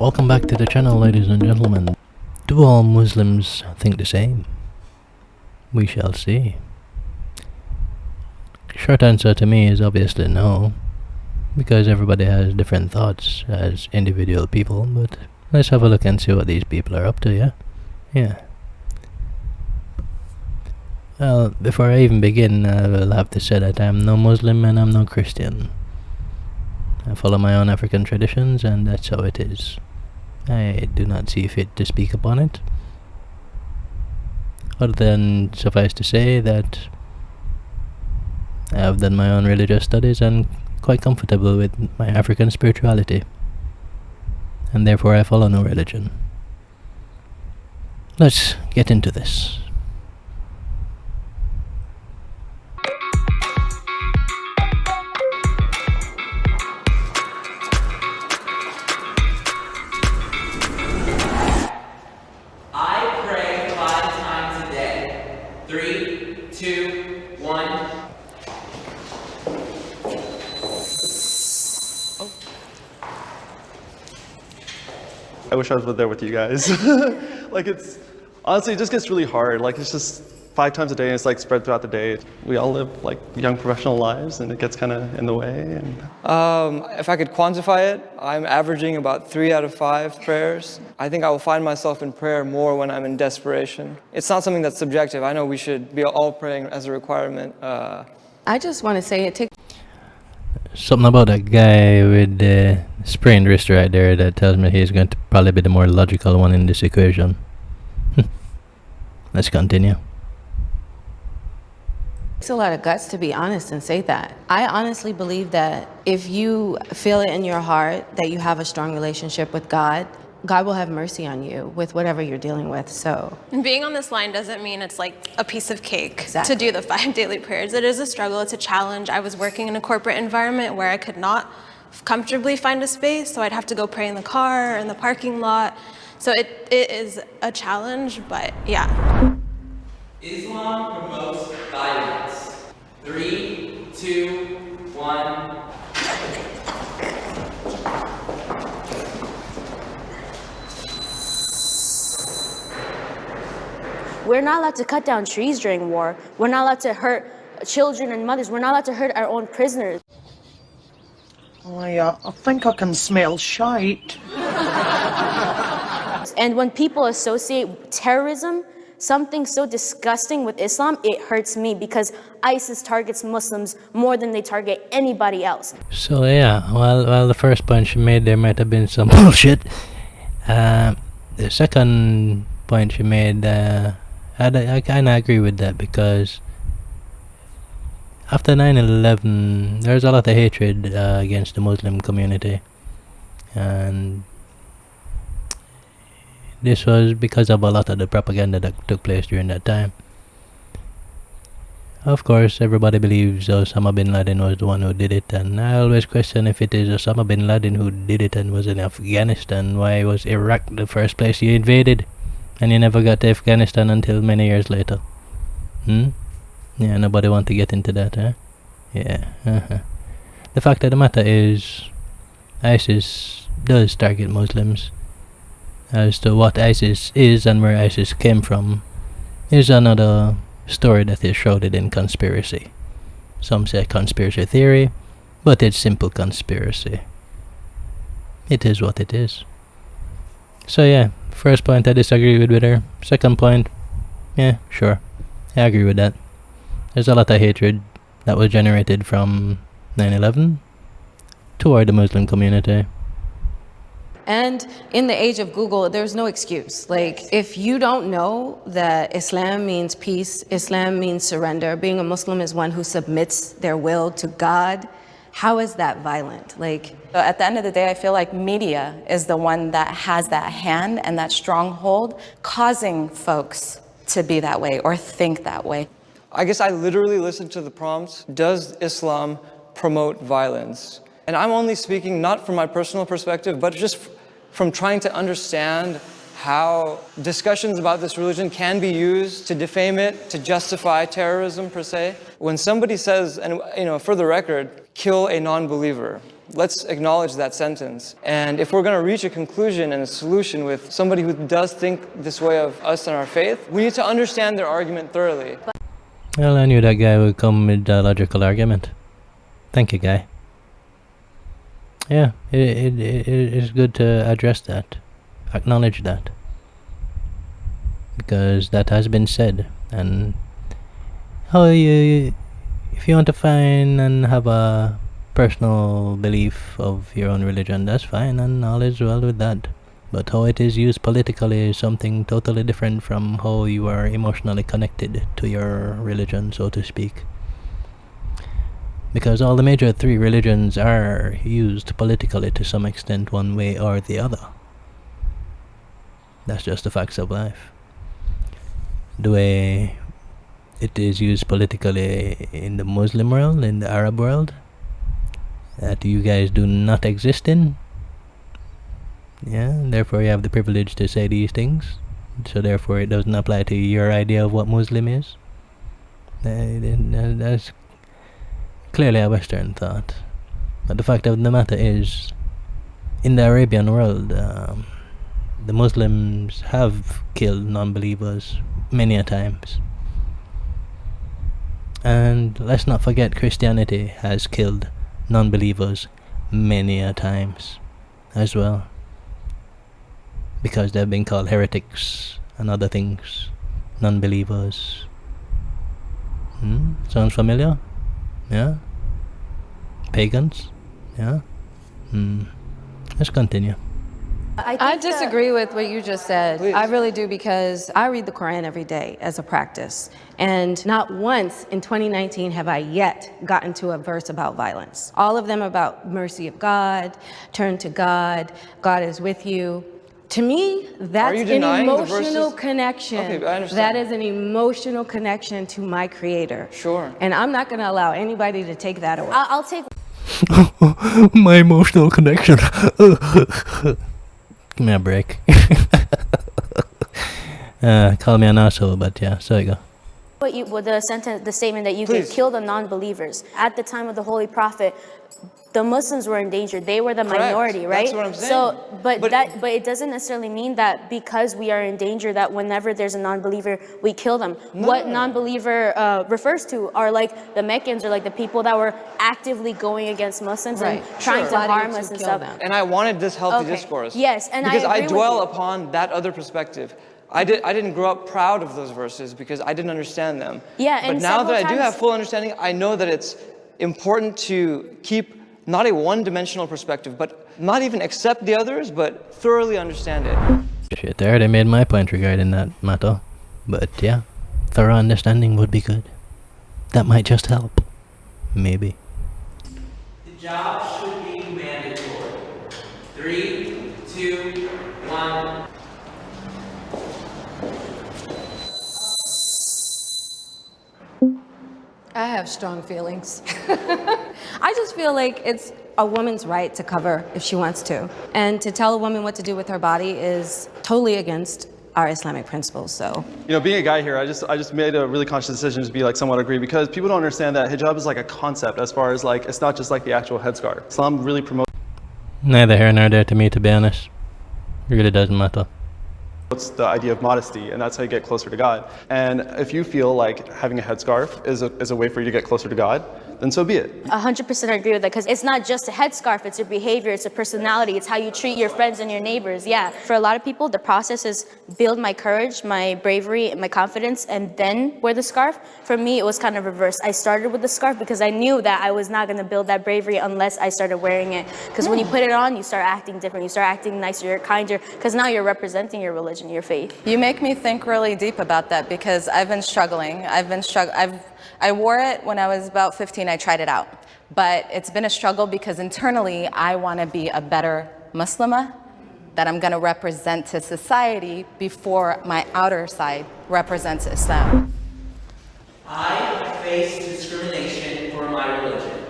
Welcome back to the channel, ladies and gentlemen. Do all Muslims think the same? We shall see. Short answer to me is obviously no, because everybody has different thoughts as individual people, but let's have a look and see what these people are up to, yeah? Yeah. Well, before I even begin, I will have to say that I'm no Muslim and I'm no Christian. I follow my own African traditions, and that's how it is. I do not see fit to speak upon it, other than suffice to say that I have done my own religious studies and quite comfortable with my African spirituality, and therefore I follow no religion. Let's get into this. I wish I was there with you guys. Like honestly, it just gets really hard. Like it's just 5 times a day and it's like spread throughout the day. We all live like young professional lives and it gets kind of in the way. And if I could quantify it, I'm averaging about 3 out of 5 prayers. I think I will find myself in prayer more when I'm in desperation. It's not something that's subjective. I know we should be all praying as a requirement. I just want to say it takes Something about that guy with the sprained wrist right there that tells me he's going to probably be the more logical one in this equation. Let's continue. It's a lot of guts to be honest and say that. I honestly believe that if you feel it in your heart that you have a strong relationship with God, God will have mercy on you with whatever you're dealing with, so. Being on this line doesn't mean it's like a piece of cake Exactly. to do the 5 daily prayers. It is a struggle, it's a challenge. I was working in a corporate environment where I could not comfortably find a space, so I'd have to go pray in the car or in the parking lot. So it is a challenge, but yeah. Islam promotes violence. 3, 2, 1. We're not allowed to cut down trees during war. We're not allowed to hurt children and mothers. We're not allowed to hurt our own prisoners. I think I can smell shite. And when people associate terrorism, something so disgusting with Islam, it hurts me because ISIS targets Muslims more than they target anybody else. So yeah, well, the first point she made there might have been some bullshit. The second point she made, I kind of agree with that, because after 9/11 there's a lot of hatred against the Muslim community, and this was because of a lot of the propaganda that took place during that time. Of course, everybody believes Osama bin Laden was the one who did it, and I always question if it is Osama bin Laden who did it and was in Afghanistan. Why was Iraq the first place you invaded? And you never got to Afghanistan until many years later. Yeah, nobody want to get into that, huh? Yeah. The fact of the matter is, ISIS does target Muslims. As to what ISIS is and where ISIS came from is another story that is shrouded in conspiracy. Some say conspiracy theory, but it's simple conspiracy. It is what it is. So yeah, first point I disagree with her. Second point, yeah, sure, I agree with that. There's a lot of hatred that was generated from 9/11 toward the Muslim community. And in the age of Google, there's no excuse. Like, if you don't know that Islam means peace, Islam means surrender, being a Muslim is one who submits their will to God, how is that violent? Like, at the end of the day, I feel like media is the one that has that hand and that stronghold causing folks to be that way or think that way. I guess I literally listened to the prompts, does Islam promote violence? And I'm only speaking not from my personal perspective, but just from trying to understand how discussions about this religion can be used to defame it, to justify terrorism per se. When somebody says, and for the record, kill a non-believer, Let's acknowledge that sentence. And if we're going to reach a conclusion and a solution with somebody who does think this way of us and our faith, we need to understand their argument thoroughly. Well, I knew that guy would come with a logical argument. Thank you, guy. Yeah, it's good to address that, acknowledge that, because that has been said. And if you want to find and have a personal belief of your own religion, that's fine, and all is well with that. But how it is used politically is something totally different from how you are emotionally connected to your religion, so to speak. Because all the major three religions are used politically to some extent, one way or the other. That's just the facts of life. The way it is used politically in the Muslim world, in the Arab world, that you guys do not exist in. Yeah, and therefore you have the privilege to say these things. So therefore it doesn't apply to your idea of what Muslim is. That's clearly a Western thought. But the fact of the matter is, in the Arabian world, the Muslims have killed non-believers many a times. And let's not forget, Christianity has killed non-believers many a times as well, because they've been called heretics and other things, non-believers. Sounds familiar? Yeah? Pagans? Yeah? Let's continue. I disagree with what you just said. I really do, because I read the Quran every day as a practice. And not once in 2019 have I yet gotten to a verse about violence. All of them about mercy of God, turn to God, God is with you. To me, that's an emotional connection. Okay, I understand. That is an emotional connection to my Creator. Sure. And I'm not going to allow anybody to take that away. I'll take My emotional connection. Give me a break. Call me an asshole, but yeah, so you go. the statement that you Please. could kill the non-believers. At the time of the Holy Prophet, the Muslims were in danger. They were the Correct. minority, right? That's what I'm saying. So, but it doesn't necessarily mean that because we are in danger that whenever there's a non-believer, we kill them. What non-believer refers to are like the Meccans, or like the people that were actively going against Muslims and trying to harm us and stuff. And I wanted this healthy discourse. Yes, and because I I agree dwell with you. upon that other perspective. I didn't grow up proud of those verses because I didn't understand them. Yeah, but and now that I do several have times- full understanding, I know that it's important to keep not a one-dimensional perspective, but not even accept the others, but thoroughly understand it. Shit, I already made my point regarding that matter. But yeah, thorough understanding would be good. That might just help. Maybe. The job should be mandatory. 3, 2, 1. I have strong feelings. I just feel like it's a woman's right to cover if she wants to. And to tell a woman what to do with her body is totally against our Islamic principles, so. You know, being a guy here, I just made a really conscious decision to be like somewhat agree, because people don't understand that hijab is like a concept, as far as like, it's not just like the actual headscarf. Islam really promotes Neither here nor there to me, to be honest. It really doesn't matter. the idea of modesty, and that's how you get closer to God. And if you feel like having a headscarf is a way for you to get closer to God, then so be it. 100% agree with that, because it's not just a headscarf, it's your behavior, it's a personality, it's how you treat your friends and your neighbors. Yeah, for a lot of people, the process is build my courage, my bravery, and my confidence, and then wear the scarf. For me, it was kind of reversed. I started with the scarf because I knew that I was not going to build that bravery unless I started wearing it. Because when you put it on, you start acting different, you start acting nicer, you're kinder, because now you're representing your religion, your faith. You make me think really deep about that, because I've been struggling. I wore it when I was about 15, I tried it out. But it's been a struggle because internally I want to be a better Muslimah, that I'm going to represent to society before my outer side represents Islam. I face discrimination for my religion.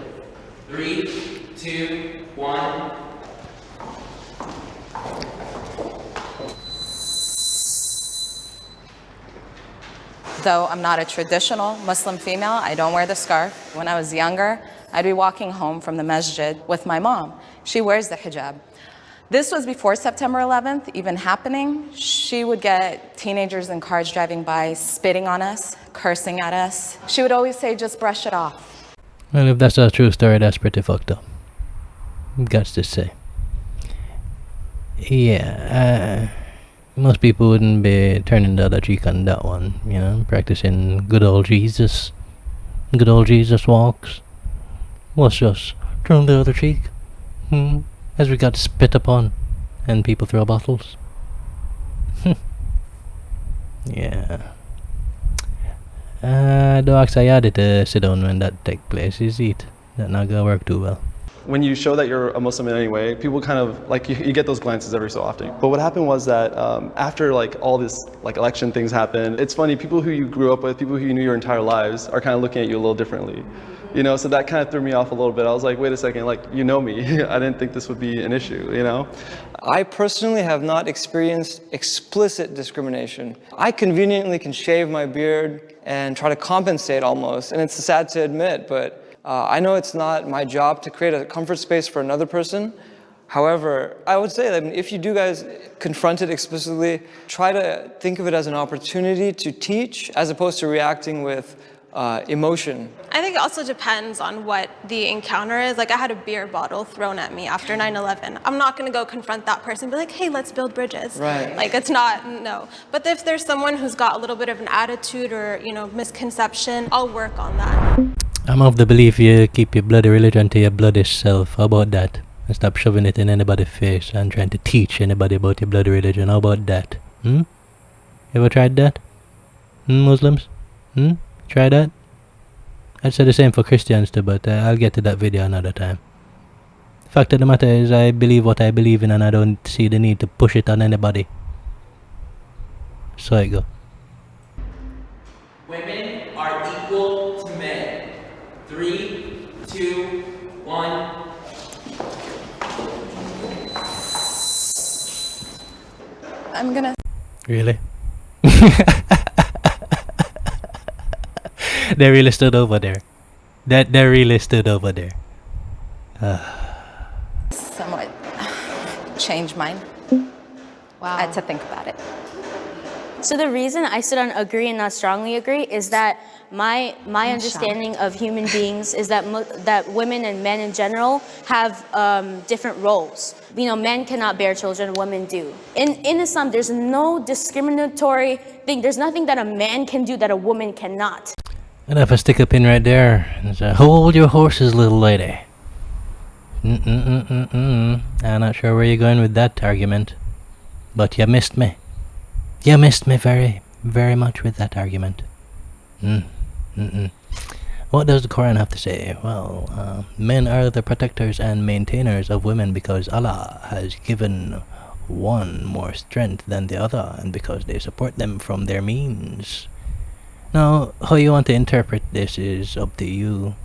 3, 2, 1. Though I'm not a traditional Muslim female, I don't wear the scarf. When I was younger, I'd be walking home from the masjid with my mom. She wears the hijab. This was before September 11th even happening. She would get teenagers in cars driving by, spitting on us, cursing at us. She would always say, just brush it off. Well, if that's a true story, that's pretty fucked up. Gots to say. Yeah, most people wouldn't be turning the other cheek on that one, you know, practicing good old Jesus walks. What's just turn the other cheek? As we got spit upon and people throw bottles. Yeah. Though actually I had to sit down when that take place, is it? That not gonna work too well. When you show that you're a Muslim in any way, people kind of like you get those glances every so often. But what happened was that after like all this like election things happened, it's funny, people who you grew up with, people who you knew your entire lives are kind of looking at you a little differently. You know, so that kind of threw me off a little bit. I was like, wait a second, like, you know me. I didn't think this would be an issue, you know? I personally have not experienced explicit discrimination. I conveniently can shave my beard and try to compensate almost, and it's sad to admit, but I know it's not my job to create a comfort space for another person. However, I would say that if you do guys confront it explicitly, try to think of it as an opportunity to teach as opposed to reacting with emotion. I think it also depends on what the encounter is. Like I had a beer bottle thrown at me after 9/11. I'm not gonna go confront that person and be like, hey, let's build bridges. Right. Like it's not, no. But if there's someone who's got a little bit of an attitude or, you know, misconception, I'll work on that. I'm of the belief you keep your bloody religion to your bloody self. How about that? And stop shoving it in anybody's face and trying to teach anybody about your bloody religion. How about that? You ever tried that? Muslims? Try that? I'd say the same for Christians too, but I'll get to that video another time. Fact of the matter is, I believe what I believe in and I don't see the need to push it on anybody. So I go. Women are equal to men. 3, 2, 1. I'm gonna... Really? They really stood over there. They really stood over there. somewhat change mine. Wow. I had to think about it. So the reason I sit on agree and not strongly agree is that my understanding of human beings is that that women and men in general have different roles. You know, men cannot bear children, women do. In Islam, there's no discriminatory thing. There's nothing that a man can do that a woman cannot. And if I stick a pin right there and say, hold your horses, little lady. I'm not sure where you're going with that argument, but you missed me. You missed me very, very much with that argument. What does the Quran have to say? Well, men are the protectors and maintainers of women because Allah has given one more strength than the other, and because they support them from their means. Now, how you want to interpret this is up to you,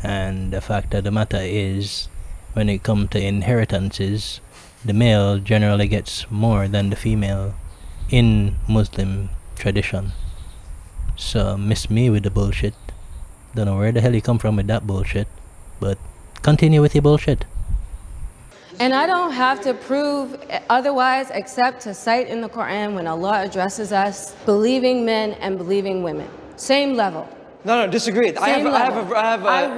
and the fact of the matter is, when it comes to inheritances, the male generally gets more than the female in Muslim tradition. So miss me with the bullshit. Don't know where the hell you come from with that bullshit, but continue with your bullshit. And I don't have to prove otherwise except to cite in the Quran when Allah addresses us, believing men and believing women. Same level. No, disagree. I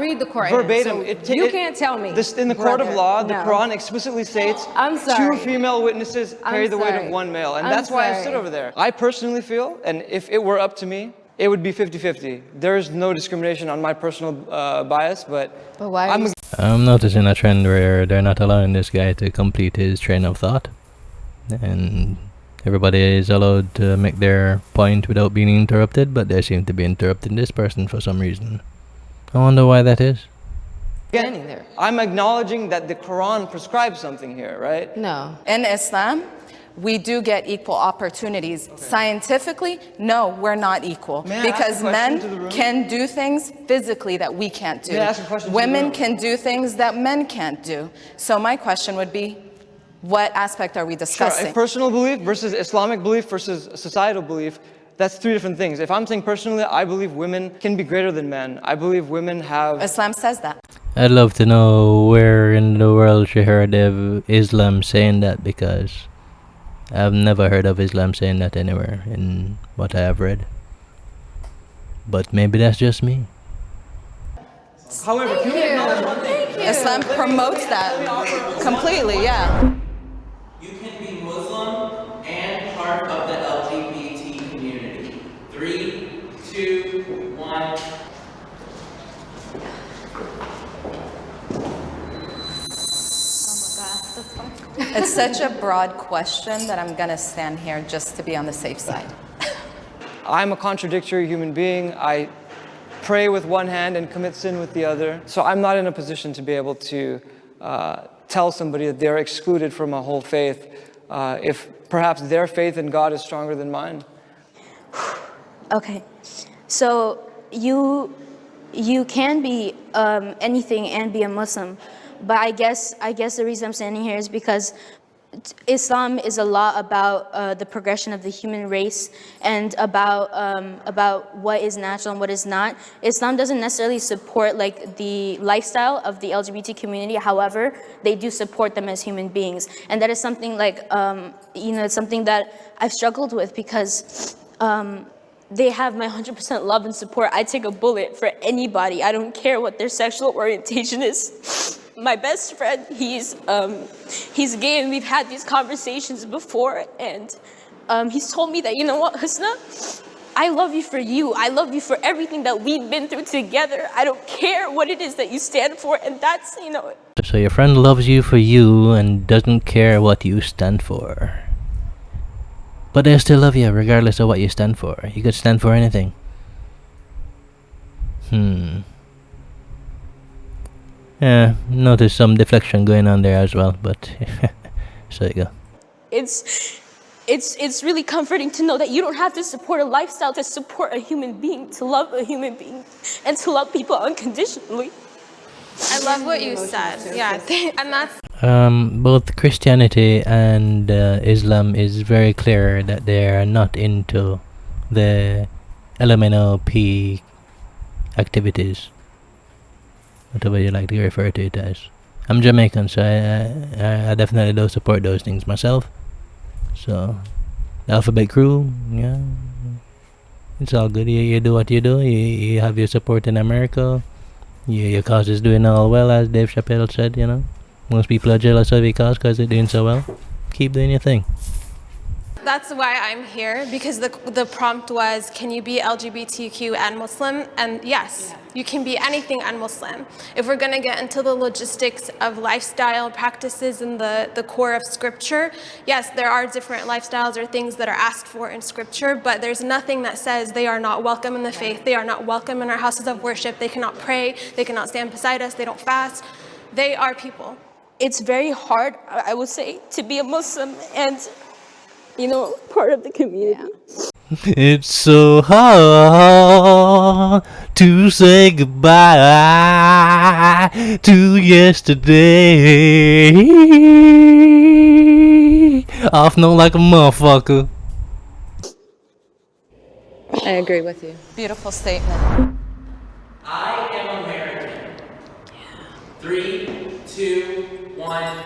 read the Quran. Verbatim. So you can't tell me. This, in the court of law, the No. Quran explicitly states I'm sorry. 2 female witnesses carry the weight of 1 male. And that's why I stood over there. I personally feel, and if it were up to me, it would be 50-50. There is no discrimination on my personal bias, but why? I'm noticing a trend where they're not allowing this guy to complete his train of thought, and everybody is allowed to make their point without being interrupted, but they seem to be interrupting this person for some reason. I wonder why that is. Again, I'm acknowledging that the Quran prescribes something here, right? No. In Islam, we do get equal opportunities. Scientifically, no, we're not equal. Because men can do things physically that we can't do. Women can do things that men can't do. So my question would be, what aspect are we discussing? Sure. Personal belief versus Islamic belief versus societal belief, that's 3 different things. If I'm saying personally, I believe women can be greater than men. I believe women have... Islam says that. I'd love to know where in the world she heard of Islam saying that, because I've never heard of Islam saying that anywhere in what I have read. But maybe that's just me. However, can we acknowledge one thing? Islam promotes that completely, yeah. You can be Muslim and part of the LGBT community. 3, 2, 1. It's such a broad question that I'm gonna stand here just to be on the safe side. I'm a contradictory human being. I pray with one hand and commit sin with the other. So I'm not in a position to be able to tell somebody that they're excluded from a whole faith if perhaps their faith in God is stronger than mine. Okay, so you can be anything and be a Muslim, but I guess the reason I'm standing here is because Islam is a law about the progression of the human race and about what is natural and what is not. Islam doesn't necessarily support like the lifestyle of the LGBT community. However, they do support them as human beings, and that is something like it's something that I've struggled with because they have my 100% love and support. I take a bullet for anybody. I don't care what their sexual orientation is. My best friend, he's gay, and we've had these conversations before, and he's told me that, you know what, Husna, I love you for you. I love you for everything that we've been through together. I don't care what it is that you stand for, and that's, So your friend loves you for you and doesn't care what you stand for. But they still love you regardless of what you stand for. You could stand for anything. Yeah, notice some deflection going on there as well, but so you go. It's really comforting to know that you don't have to support a lifestyle to support a human being, to love a human being, and to love people unconditionally. I love what you said. Yeah, and that's Both Christianity and Islam is very clear that they are not into the LMNOP activities, whatever you like to refer to it as. I'm Jamaican, so I definitely don't support those things myself. So, the Alphabet Crew, yeah, it's all good. You do what you do. You have your support in America. Your cause is doing all well, as Dave Chappelle said, Most people are jealous of your cause because they're doing so well. Keep doing your thing. That's why I'm here, because the prompt was, can you be LGBTQ and Muslim? And yes, you can be anything and Muslim. If we're gonna get into the logistics of lifestyle practices and the core of scripture, yes, there are different lifestyles or things that are asked for in scripture, but there's nothing that says they are not welcome in the faith, they are not welcome in our houses of worship, they cannot pray, they cannot stand beside us, they don't fast. They are people. It's very hard, I would say, to be a Muslim and part of the community. It's so hard to say goodbye to yesterday. Off note like a motherfucker. I agree with you. Beautiful statement. I am American. 3, 2, 1.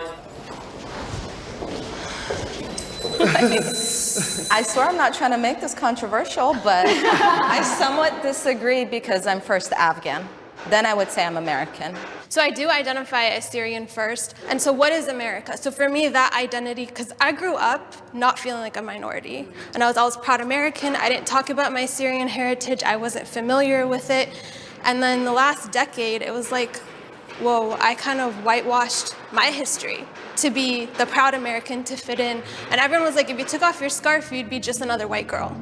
I swear I'm not trying to make this controversial, but I somewhat disagree because I'm first Afghan. Then I would say I'm American. So I do identify as Syrian first. And so what is America? So for me, that identity, because I grew up not feeling like a minority. And I was always proud American. I didn't talk about my Syrian heritage. I wasn't familiar with it. And then the last decade, it was like, whoa, I kind of whitewashed my history to be the proud American, to fit in. And everyone was like, if you took off your scarf, you'd be just another white girl.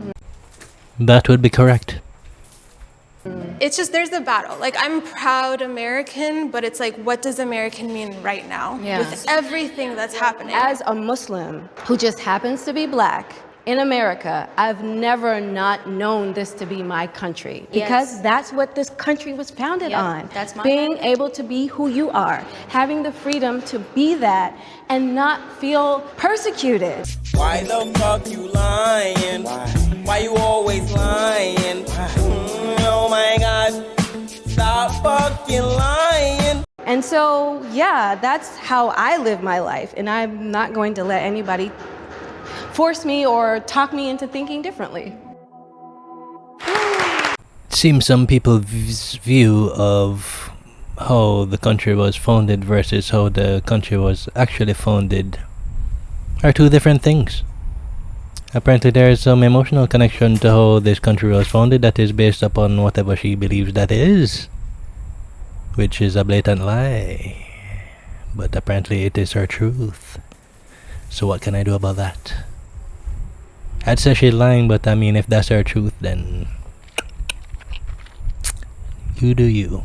That would be correct. It's just, there's a battle. Like, I'm proud American, but it's like, what does American mean right now? Yeah. With everything that's happening. As a Muslim who just happens to be black in America, I've never not known this to be my country, because Yes. that's what this country was founded Yep, on. that's my being heritage. able to be who you are, having the freedom to be that and not feel persecuted. Why the fuck you lying? Why you always lying? Oh my god, stop fucking lying. And so, yeah, that's how I live my life. And I'm not going to let anybody force me or talk me into thinking differently. It seems some people's view of how the country was founded versus how the country was actually founded are two different things. Apparently there is some emotional connection to how this country was founded that is based upon whatever she believes that is, which is a blatant lie. But apparently it is her truth. So what can I do about that? I'd say she's lying, but I mean, if that's her truth, then you do you.